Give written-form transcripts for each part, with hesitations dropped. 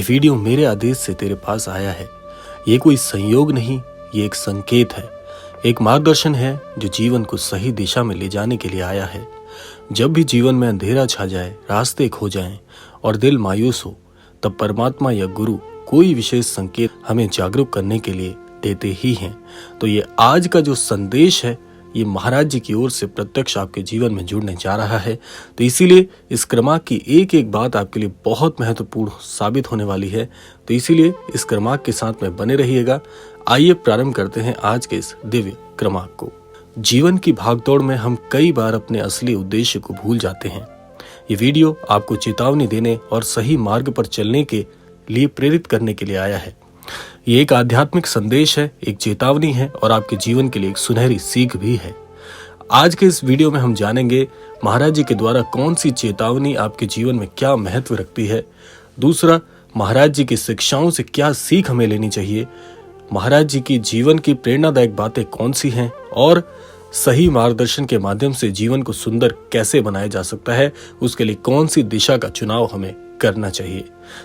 ये वीडियो मेरे आदेश से तेरे पास आया है। ये कोई संयोग नहीं, ये एक संकेत है, एक मार्गदर्शन है जो जीवन को सही दिशा में ले जाने के लिए आया है। जब भी जीवन में अंधेरा छा जाए, रास्ते खो जाएं और दिल मायूस हो, तब परमात्मा या गुरु कोई विशेष संकेत हमें जागरूक करने के लिए देते ही हैं। तो ये आज का जो संदेश है, ये महाराज जी की ओर से प्रत्यक्ष आपके जीवन में जुड़ने जा रहा है। तो इसीलिए इस क्रमांक की एक एक बात आपके लिए बहुत महत्वपूर्ण साबित होने वाली है। तो इसीलिए इस क्रमांक के साथ में बने रहिएगा। आइए प्रारंभ करते हैं आज के इस दिव्य क्रमांक को। जीवन की भागदौड़ में हम कई बार अपने असली उद्देश्य को भूल जाते हैं। ये वीडियो आपको चेतावनी देने और सही मार्ग पर चलने के लिए प्रेरित करने के लिए आया है। ये एक आध्यात्मिक संदेश है, एक चेतावनी है और आपके जीवन के लिए एक सुनहरी सीख भी है। आज के इस वीडियो में हम जानेंगे महाराज जी के द्वारा कौन सी चेतावनी आपके जीवन में क्या महत्व रखती है। दूसरा, महाराज जी की शिक्षाओं से क्या सीख हमें लेनी चाहिए। महाराज जी की जीवन की प्रेरणादायक बातें कौन सी हैं और सही मार्गदर्शन के माध्यम से जीवन को सुंदर कैसे बनाया जा सकता है, उसके लिए कौन सी दिशा का चुनाव हमें करना चाहिए।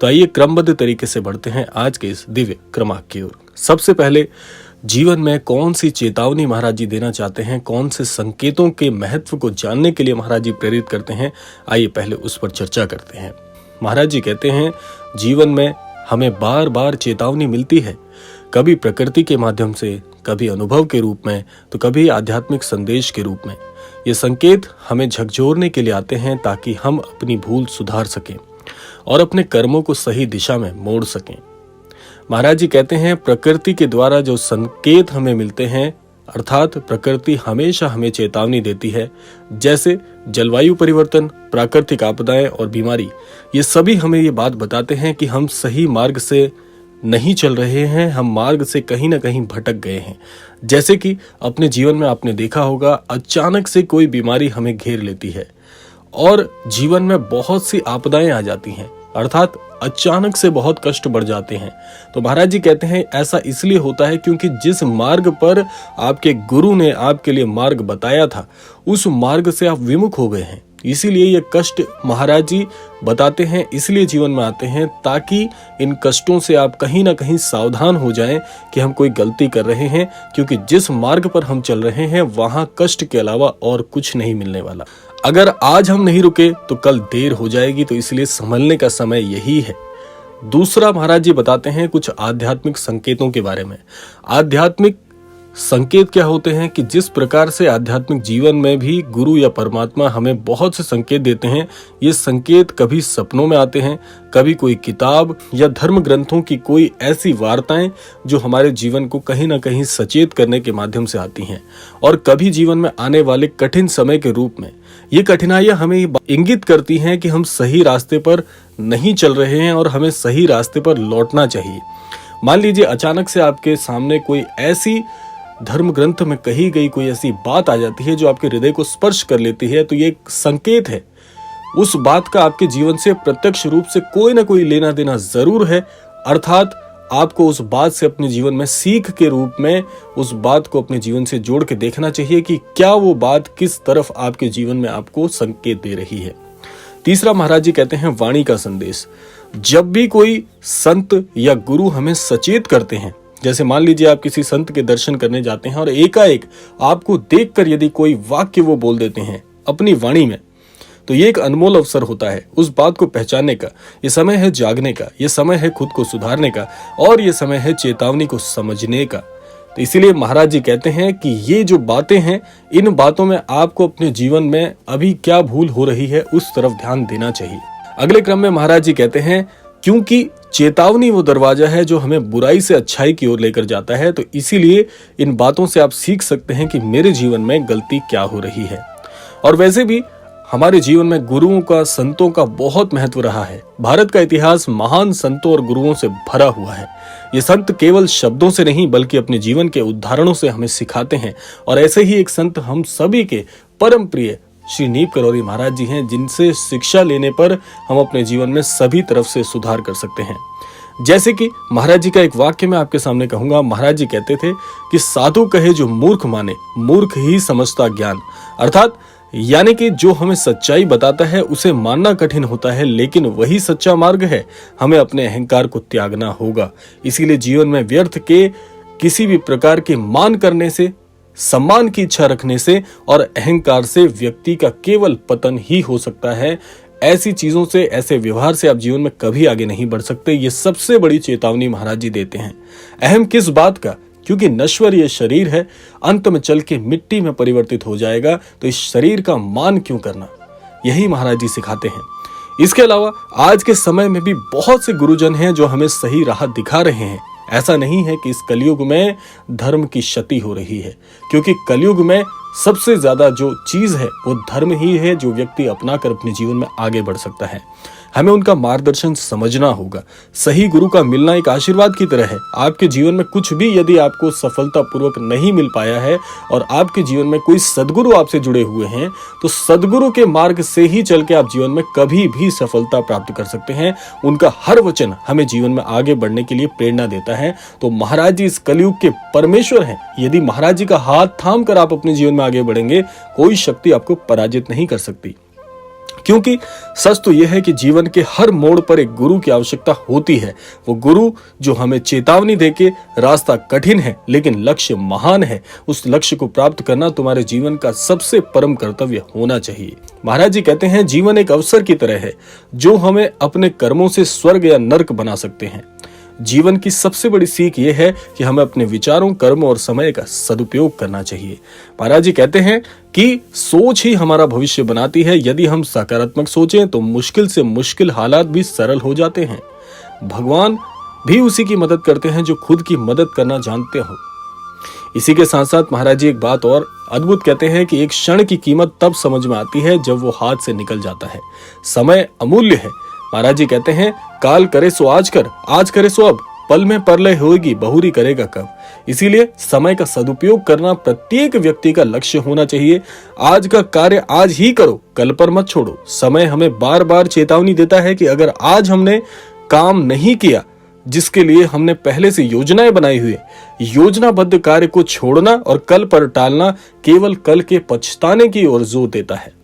तो आइए क्रमबद्ध तरीके से बढ़ते हैं आज के इस दिव्य क्रमांक की ओर। सबसे पहले, जीवन में कौन सी चेतावनी महाराज जी देना चाहते हैं, कौन से संकेतों के महत्व को जानने के लिए महाराज जी प्रेरित करते हैं, आइए पहले उस पर चर्चा करते हैं। महाराज जी कहते हैं, जीवन में हमें बार बार चेतावनी मिलती है, कभी प्रकृति के माध्यम से, कभी अनुभव के रूप में, तो कभी आध्यात्मिक संदेश के रूप में। ये संकेत हमें झकझोरने के लिए आते हैं ताकि हम अपनी भूल सुधार सकें और अपने कर्मों को सही दिशा में मोड़ सकें। महाराज जी कहते हैं, प्रकृति के द्वारा जो संकेत हमें मिलते हैं, अर्थात प्रकृति हमेशा हमें चेतावनी देती है, जैसे जलवायु परिवर्तन, प्राकृतिक आपदाएं और बीमारी, ये सभी हमें ये बात बताते हैं कि हम सही मार्ग से नहीं चल रहे हैं, हम मार्ग से कहीं ना कहीं भटक गए हैं। जैसे कि अपने जीवन में आपने देखा होगा, अचानक से कोई बीमारी हमें घेर लेती है और जीवन में बहुत सी आपदाएं आ जाती हैं, अर्थात अचानक से बहुत कष्ट बढ़ जाते हैं। तो महाराज जी कहते हैं, ऐसा इसलिए होता है क्योंकि जिस मार्ग पर आपके गुरु ने आपके लिए मार्ग बताया था, उस मार्ग से आप विमुख हो गए हैं। इसीलिए ये कष्ट महाराज जी बताते हैं, इसलिए जीवन में आते हैं ताकि इन कष्टों से आप कहीं ना कहीं सावधान हो जाएं कि हम कोई गलती कर रहे हैं, क्योंकि जिस मार्ग पर हम चल रहे हैं वहां कष्ट के अलावा और कुछ नहीं मिलने वाला। अगर आज हम नहीं रुके तो कल देर हो जाएगी, तो इसलिए संभलने का समय यही है। दूसरा, महाराज जी बताते हैं कुछ आध्यात्मिक संकेतों के बारे में। आध्यात्मिक संकेत क्या होते हैं कि जिस प्रकार से आध्यात्मिक जीवन में भी गुरु या परमात्मा हमें बहुत से संकेत देते हैं, ये संकेत कभी सपनों में आते हैं, कभी कोई किताब या धर्म ग्रंथों की कोई ऐसी वार्ताएं जो हमारे जीवन को कहीं ना कहीं सचेत करने के माध्यम से आती हैं, और कभी जीवन में आने वाले कठिन समय के रूप में। ये कठिनाइयां हमें इंगित करती हैं कि हम सही रास्ते पर नहीं चल रहे हैं और हमें सही रास्ते पर लौटना चाहिए। मान लीजिए अचानक से आपके सामने कोई ऐसी धर्म ग्रंथ में कही गई कोई ऐसी बात आ जाती है जो आपके हृदय को स्पर्श कर लेती है, तो ये एक संकेत है। उस बात का आपके जीवन से प्रत्यक्ष रूप से कोई ना कोई लेना देना जरूर है, अर्थात आपको उस बात से अपने जीवन में सीख के रूप में उस बात को अपने जीवन से जोड़ के देखना चाहिए कि क्या वो बात किस तरफ आपके जीवन में आपको संकेत दे रही है। तीसरा, महाराज जी कहते हैं वाणी का संदेश। जब भी कोई संत या गुरु हमें सचेत करते हैं, जैसे मान लीजिए आप किसी संत के दर्शन करने जाते हैं और एकाएक आपको देखकर यदि कोई वाक्य वो बोल देते हैं अपनी वाणी में, तो ये एक अनमोल अवसर होता है उस बात को पहचानने का। ये समय है जागने का, ये समय है खुद को सुधारने का, और ये समय है चेतावनी को समझने का। तो इसीलिए महाराज जी कहते हैं कि ये जो बातें हैं, इन बातों में आपको अपने जीवन में अभी क्या भूल हो रही है उस तरफ ध्यान देना चाहिए। अगले क्रम में महाराज जी कहते हैं, क्योंकि चेतावनी वो दरवाजा है जो हमें बुराई से अच्छाई की ओर लेकर जाता है, तो इसीलिए इन बातों से आप सीख सकते हैं कि मेरे जीवन में गलती क्या हो रही है। और वैसे भी हमारे जीवन में गुरुओं का, संतों का बहुत महत्व रहा है। भारत का इतिहास महान संतों और गुरुओं से भरा हुआ है। ये संत केवल शब्दों से नहीं बल्कि अपने जीवन के उदाहरणों से हमें सिखाते हैं, और ऐसे ही एक संत हम सभी के परम प्रिय श्री नीप करौरी महाराज जी हैं, जिनसे शिक्षा लेने पर हम अपने जीवन में सभी तरफ से सुधार कर सकते हैं। जैसे कि महाराज जी का एक वाक्य मैं आपके सामने कहूंगा। महाराज जी कहते थे कि साधु कहे जो मूर्ख माने, मूर्ख ही समझता ज्ञान। अर्थात यानी कि जो हमें सच्चाई बताता है उसे मानना कठिन होता है, लेकिन वही सच्चा मार्ग है। हमें अपने अहंकार को त्यागना होगा। इसीलिए जीवन में व्यर्थ के किसी भी प्रकार के मान करने से, सम्मान की इच्छा रखने से और अहंकार से व्यक्ति का केवल पतन ही हो सकता है। ऐसी चीजों से, ऐसे व्यवहार से आप जीवन में कभी आगे नहीं बढ़ सकते। ये सबसे बड़ी चेतावनी महाराज जी देते हैं। अहम किस बात का? क्योंकि नश्वर ये शरीर है, अंत में चल के मिट्टी में परिवर्तित हो जाएगा, तो इस शरीर का मान क्यों करना? यही महाराज जी सिखाते हैं। इसके अलावा आज के समय में भी बहुत से गुरुजन हैं जो हमें सही राह दिखा रहे हैं। ऐसा नहीं है कि इस कलयुग में धर्म की क्षति हो रही है, क्योंकि कलयुग में सबसे ज्यादा जो चीज है वो धर्म ही है, जो व्यक्ति अपनाकर अपने जीवन में आगे बढ़ सकता है। हमें उनका मार्गदर्शन समझना होगा। सही गुरु का मिलना एक आशीर्वाद की तरह है। आपके जीवन में कुछ भी यदि आपको सफलतापूर्वक नहीं मिल पाया है और आपके जीवन में कोई सदगुरु आपसे जुड़े हुए हैं, तो सदगुरु के मार्ग से ही चल के आप जीवन में कभी भी सफलता प्राप्त कर सकते हैं। उनका हर वचन हमें जीवन में आगे बढ़ने के लिए प्रेरणा देता है। तो महाराज जी इस कलयुग के परमेश्वर हैं। यदि महाराज जी का हाथ थाम कर आप अपने जीवन में आगे बढ़ेंगे, कोई शक्ति आपको पराजित नहीं कर सकती। क्योंकि सच तो यह है कि जीवन के हर मोड़ पर एक गुरु की आवश्यकता होती है। वो गुरु जो हमें चेतावनी देके, रास्ता कठिन है लेकिन लक्ष्य महान है, उस लक्ष्य को प्राप्त करना तुम्हारे जीवन का सबसे परम कर्तव्य होना चाहिए। महाराज जी कहते हैं, जीवन एक अवसर की तरह है जो हमें अपने कर्मों से स्वर्ग या नर्क बना सकते हैं। जीवन की सबसे बड़ी सीख यह है कि हमें अपने विचारों, कर्मों और समय का सदुपयोग करना चाहिए। महाराज जी कहते हैं कि सोच ही हमारा भविष्य बनाती है। यदि हम सकारात्मक सोचें तो मुश्किल से मुश्किल हालात भी सरल हो जाते हैं। भगवान भी उसी की मदद करते हैं जो खुद की मदद करना जानते हो। इसी के साथ साथ महाराज जी एक बात और अद्भुत कहते हैं कि एक क्षण की कीमत तब समझ में आती है जब वो हाथ से निकल जाता है। समय अमूल्य है। महाराज जी कहते हैं, काल करे सो आज कर, आज करे सो अब, पल में परलय होगी, बहुरी करेगा कब। इसीलिए समय का सदुपयोग करना प्रत्येक व्यक्ति का लक्ष्य होना चाहिए। आज का कार्य आज ही करो, कल पर मत छोड़ो। समय हमें बार बार चेतावनी देता है कि अगर आज हमने काम नहीं किया जिसके लिए हमने पहले से योजनाएं बनाई हुई है, योजनाबद्ध कार्य को छोड़ना और कल पर टालना केवल कल के पछताने की ओर जोर देता है।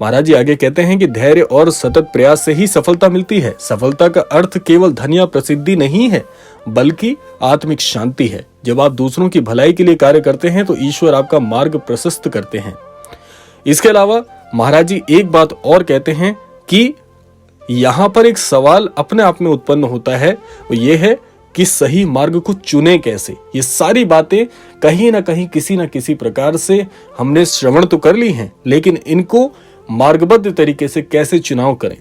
महाराज जी आगे कहते हैं कि धैर्य और सतत प्रयास से ही सफलता मिलती है। सफलता का अर्थ केवल धन या प्रसिद्धि नहीं है, बल्कि आत्मिक शांति है। जब आप दूसरों की भलाई के लिए कार्य करते हैं तो ईश्वर आपका मार्ग प्रशस्त करते हैं। इसके अलावा महाराज जी एक बात और कहते हैं कि यहाँ पर एक सवाल अपने आप में उत्पन्न होता है, वो ये है कि सही मार्ग को चुने कैसे। ये सारी बातें कहीं ना कहीं किसी न किसी प्रकार से हमने श्रवण तो कर ली हैं, लेकिन इनको मार्गबद्ध तरीके से कैसे चुनाव करें।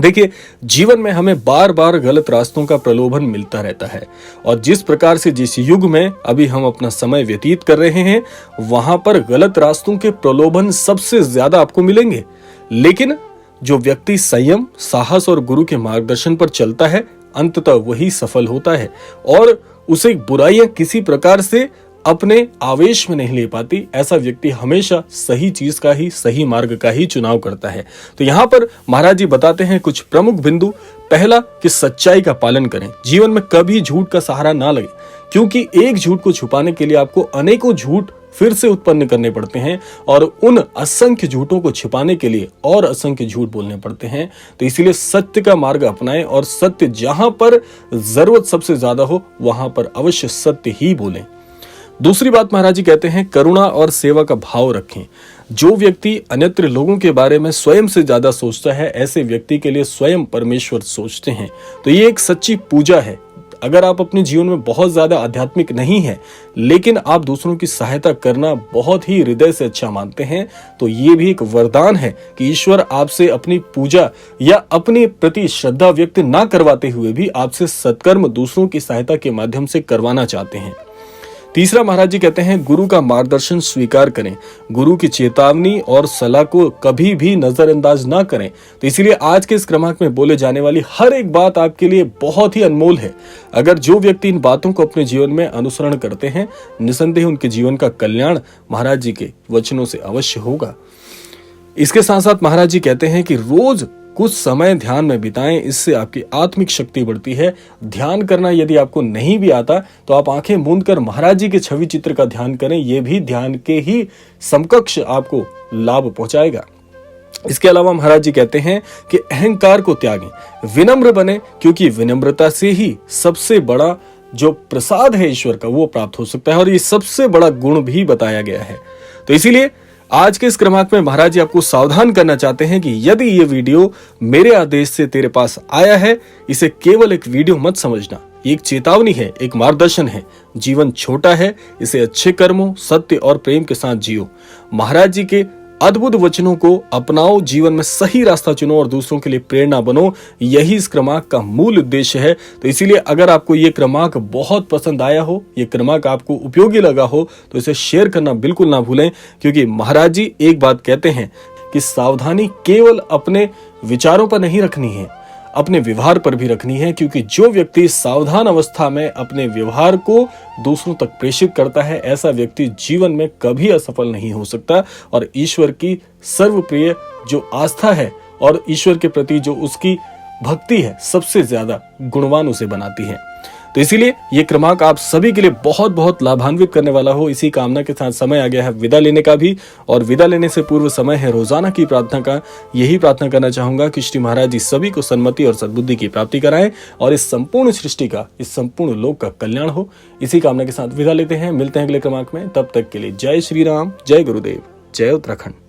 देखिए, जीवन में हमें बार बार गलत रास्तों का प्रलोभन मिलता रहता है, और जिस प्रकार से जिस युग में अभी हम अपना समय व्यतीत कर रहे हैं, वहां पर गलत रास्तों के प्रलोभन सबसे ज्यादा आपको मिलेंगे। लेकिन जो व्यक्ति संयम, साहस और गुरु के मार्गदर्शन पर चलता है, अंततः वही सफल होता है और उसे बुराइयां किसी प्रकार से अपने आवेश में नहीं ले पाती। ऐसा व्यक्ति हमेशा सही चीज का ही, सही मार्ग का ही चुनाव करता है। तो यहाँ पर महाराज जी बताते हैं कुछ प्रमुख बिंदु। पहला कि सच्चाई का पालन करें। जीवन में कभी झूठ का सहारा ना लगे, क्योंकि एक झूठ को छुपाने के लिए आपको अनेकों झूठ फिर से उत्पन्न करने पड़ते हैं, और उन असंख्य झूठों को छिपाने के लिए और असंख्य झूठ बोलने पड़ते हैं। तो इसीलिए सत्य का मार्ग अपनाएं, और सत्य जहां पर जरूरत सबसे ज्यादा हो वहां पर अवश्य सत्य ही बोलें। दूसरी बात महाराज जी कहते हैं, करुणा और सेवा का भाव रखें। जो व्यक्ति अन्यत्र लोगों के बारे में स्वयं से ज्यादा सोचता है, ऐसे व्यक्ति के लिए स्वयं परमेश्वर सोचते हैं। तो ये एक सच्ची पूजा है। अगर आप अपने जीवन में बहुत ज्यादा आध्यात्मिक नहीं है, लेकिन आप दूसरों की सहायता करना बहुत ही हृदय से अच्छा मानते हैं, तो ये भी एक वरदान है कि ईश्वर आपसे अपनी पूजा या अपने प्रति श्रद्धा व्यक्त ना करवाते हुए भी आपसे सत्कर्म दूसरों की सहायता के माध्यम से करवाना चाहते हैं। तीसरा महाराज जी कहते हैं, गुरु का मार्गदर्शन स्वीकार करें। गुरु की चेतावनी और सलाह को कभी भी नजरअंदाज ना करें। तो इसलिए आज के इस क्रमांक में बोले जाने वाली हर एक बात आपके लिए बहुत ही अनमोल है। अगर जो व्यक्ति इन बातों को अपने जीवन में अनुसरण करते हैं, निसंदेह उनके जीवन का कल्याण महाराज जी के वचनों से अवश्य होगा। इसके साथ साथ महाराज जी कहते हैं कि रोज कुछ समय ध्यान में बिताएं, इससे आपकी आत्मिक शक्ति बढ़ती है। ध्यान करना यदि आपको नहीं भी आता तो आप आंखें मूंद कर महाराज जी के छवि चित्र का ध्यान करें, यह भी ध्यान के ही समकक्ष आपको लाभ पहुंचाएगा। इसके अलावा महाराज जी कहते हैं कि अहंकार को त्यागें, विनम्र बने, क्योंकि विनम्रता से ही सबसे बड़ा जो प्रसाद है ईश्वर का वो प्राप्त हो सकता है, और ये सबसे बड़ा गुण भी बताया गया है। तो इसीलिए आज के इस क्रमांक में महाराज जी आपको सावधान करना चाहते हैं कि यदि ये वीडियो मेरे आदेश से तेरे पास आया है, इसे केवल एक वीडियो मत समझना, एक चेतावनी है, एक मार्गदर्शन है। जीवन छोटा है, इसे अच्छे कर्मों, सत्य और प्रेम के साथ जियो। महाराज जी के अद्भुत वचनों को अपनाओ, जीवन में सही रास्ता चुनो और दूसरों के लिए प्रेरणा बनो। यही इस क्रमांक का मूल उद्देश्य है। तो इसीलिए अगर आपको ये क्रमांक बहुत पसंद आया हो, ये क्रमांक आपको उपयोगी लगा हो, तो इसे शेयर करना बिल्कुल ना भूलें, क्योंकि महाराज जी एक बात कहते हैं कि सावधानी केवल अपने विचारों पर नहीं रखनी है, अपने व्यवहार पर भी रखनी है, क्योंकि जो व्यक्ति सावधान अवस्था में अपने व्यवहार को दूसरों तक प्रेषित करता है, ऐसा व्यक्ति जीवन में कभी असफल नहीं हो सकता। और ईश्वर की सर्वप्रिय जो आस्था है और ईश्वर के प्रति जो उसकी भक्ति है, सबसे ज्यादा गुणवान उसे बनाती है। तो इसीलिए ये क्रमांक आप सभी के लिए बहुत बहुत लाभान्वित करने वाला हो। इसी कामना के साथ समय आ गया है विदा लेने का भी, और विदा लेने से पूर्व समय है रोजाना की प्रार्थना का। यही प्रार्थना करना चाहूंगा कि श्री महाराज जी सभी को सन्मति और सद्बुद्धि की प्राप्ति कराएं, और इस संपूर्ण सृष्टि का, इस संपूर्ण लोक का कल्याण हो। इसी कामना के साथ विदा लेते हैं, मिलते हैं अगले क्रमांक में। तब तक के लिए जय श्री राम, जय गुरुदेव, जय उत्तराखंड।